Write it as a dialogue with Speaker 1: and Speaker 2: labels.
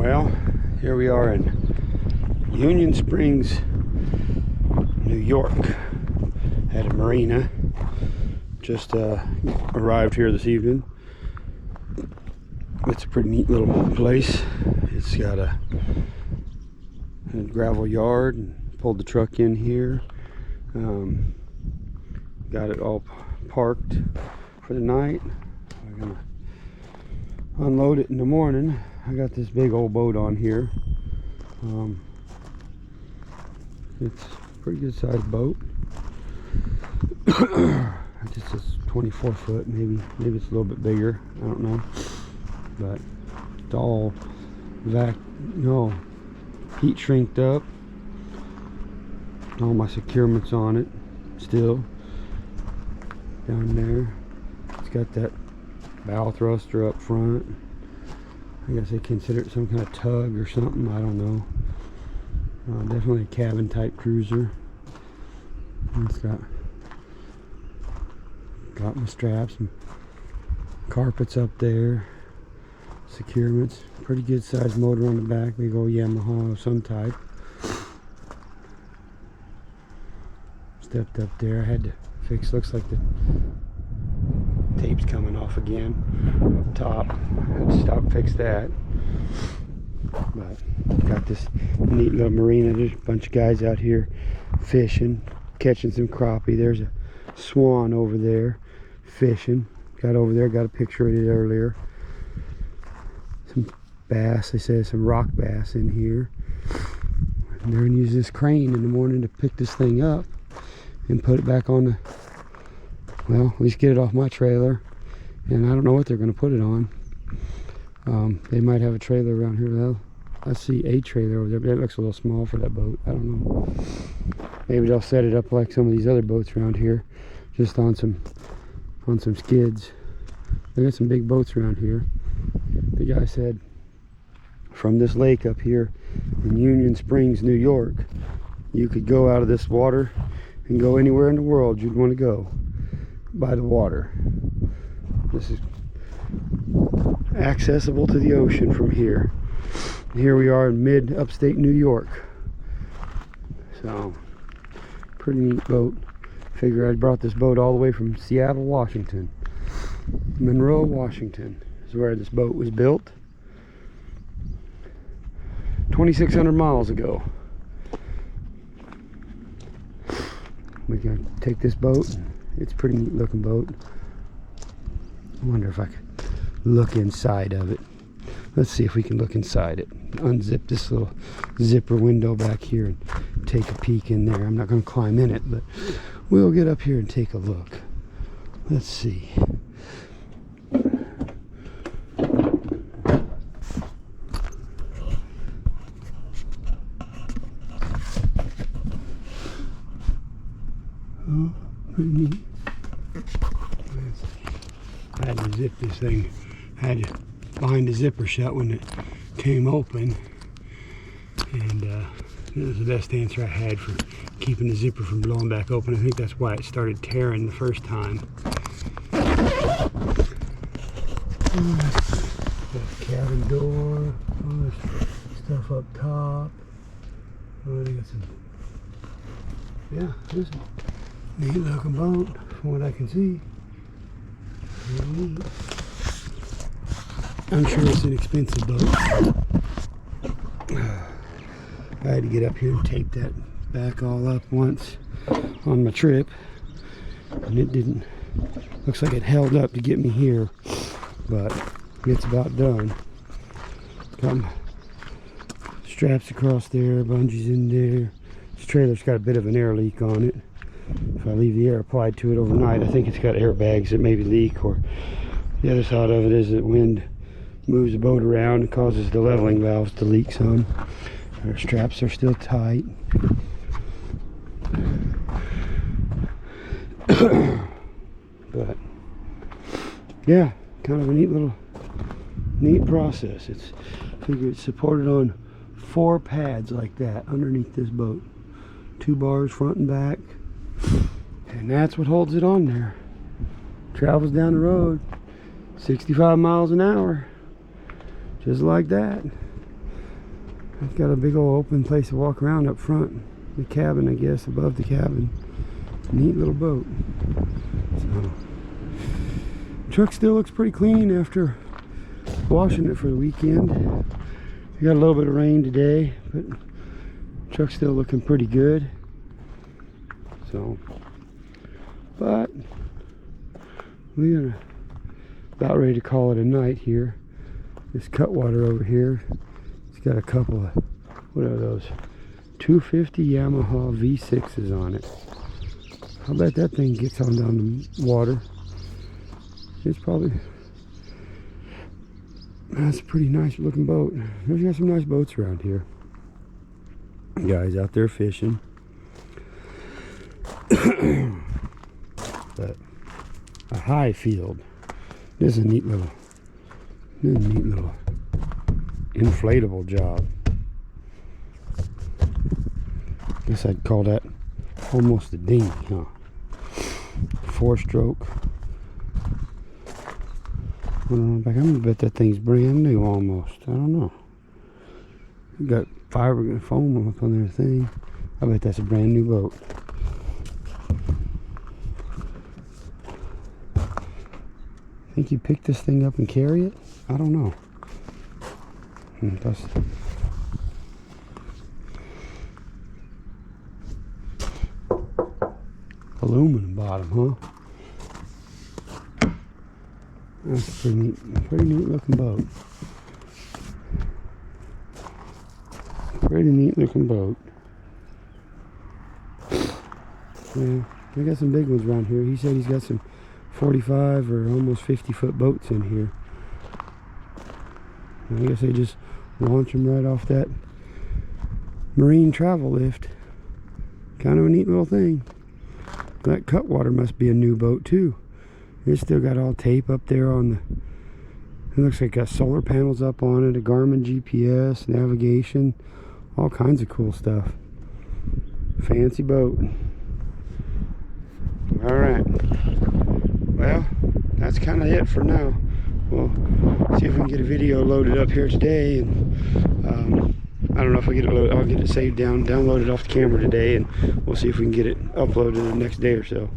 Speaker 1: Well, here we are in Union Springs, New York, at a marina. Just arrived here this evening. It's a pretty neat little place. It's got a gravel yard, and pulled the truck in here. Got it all parked for the night. We're gonna unload it in the morning. I got this big old boat on here. It's a pretty good sized boat. I guess it's 24 foot, maybe it's a little bit bigger. I don't know, but it's all heat shrinked up. All my securements on it still down there. It's got that bow thruster up front. I guess they consider it some kind of tug or something. I don't know. Definitely a cabin type cruiser. It's got my straps and carpets up there. Securements. Pretty good sized motor on the back. Big old Yamaha of some type. Stepped up there. I had to fix. Looks like the tape's coming off again up top. I had to stop and fix that. But got this neat little marina. There's a bunch of guys out here fishing, catching some crappie. There's a swan over there fishing. Got over there, got a picture of it earlier. Some bass, they say some rock bass in here. And they're gonna use this crane in the morning to pick this thing up and put it back on the, well, at least get it off my trailer. And I don't know what they're gonna put it on. They might have a trailer around here. Well, I see a trailer over there, but that looks a little small for that boat. I don't know. Maybe they'll set it up like some of these other boats around here, just on some skids. They got some big boats around here. The guy said from this lake up here in Union Springs, New York, you could go out of this water and go anywhere in the world you'd want to go by the water. This is accessible to the ocean from here. Here we are in mid upstate New York. So pretty neat boat. Figure I brought this boat all the way from Seattle, Washington. Monroe, Washington is where this boat was built 2,600 miles ago. We're gonna take this boat. It's a pretty neat looking boat. I wonder if I could look inside of it. Let's see if we can look inside it. Unzip this little zipper window back here and take a peek in there. I'm not going to climb in it, but we'll get up here and take a look. Let's see. Oh, pretty neat. I had to zip this thing. I had to bind the zipper shut when it came open, and it was the best answer I had for keeping the zipper from blowing back open. I think that's why it started tearing the first time. The cabin door, all this stuff up top. Oh, they got some. Yeah, this is a neat looking boat from what I can see. I'm sure it's an expensive boat. I had to get up here and tape that back all up once on my trip, and it didn't, looks like it held up to get me here, but it's about done. Got my straps across there, bungees in there. This trailer's got a bit of an air leak on it. If I leave the air applied to it overnight, I think it's got airbags that maybe leak, or the other side of it is that wind moves the boat around and causes the leveling valves to leak some. Our straps are still tight. But yeah, kind of a neat process. It's supported on 4 pads like that underneath this boat. 2 bars front and back. And that's what holds it on there. Travels down the road 65 miles an hour, just like that. It's got a big old open place to walk around up front. The cabin, I guess, above the cabin. Neat little boat. So, truck still looks pretty clean after washing it for the weekend. We got a little bit of rain today, but truck's still looking pretty good. So, but we're about ready to call it a night here. This Cutwater over here, it's got a couple of, what are those? 250 Yamaha V6s on it. I'll bet that thing gets on down the water. It's probably, that's a pretty nice looking boat. There's got some nice boats around here. Guys out there fishing. But a high field. This is a neat little inflatable job. Guess I'd call that almost a dinghy, huh? 4-stroke. I'm gonna bet that thing's brand new almost. I don't know. Got fiber foam up on their thing. I bet that's a brand new boat. Think you pick this thing up and carry it? I don't know. That's aluminum bottom, huh? That's a pretty neat looking boat. Pretty neat looking boat. Yeah, we got some big ones around here. He said he's got some 45 or almost 50-foot boats in here. I guess they just launch them right off that marine travel lift. Kind of a neat little thing. That Cutwater must be a new boat too. It's still got all tape up there on the, it looks like it got solar panels up on it, a Garmin GPS, navigation, all kinds of cool stuff. Fancy boat. Alright. Well, that's kind of it for now. We'll see if we can get a video loaded up here today, and I don't know if I get it loaded. I'll get it saved down, downloaded off the camera today, and we'll see if we can get it uploaded the next day or so.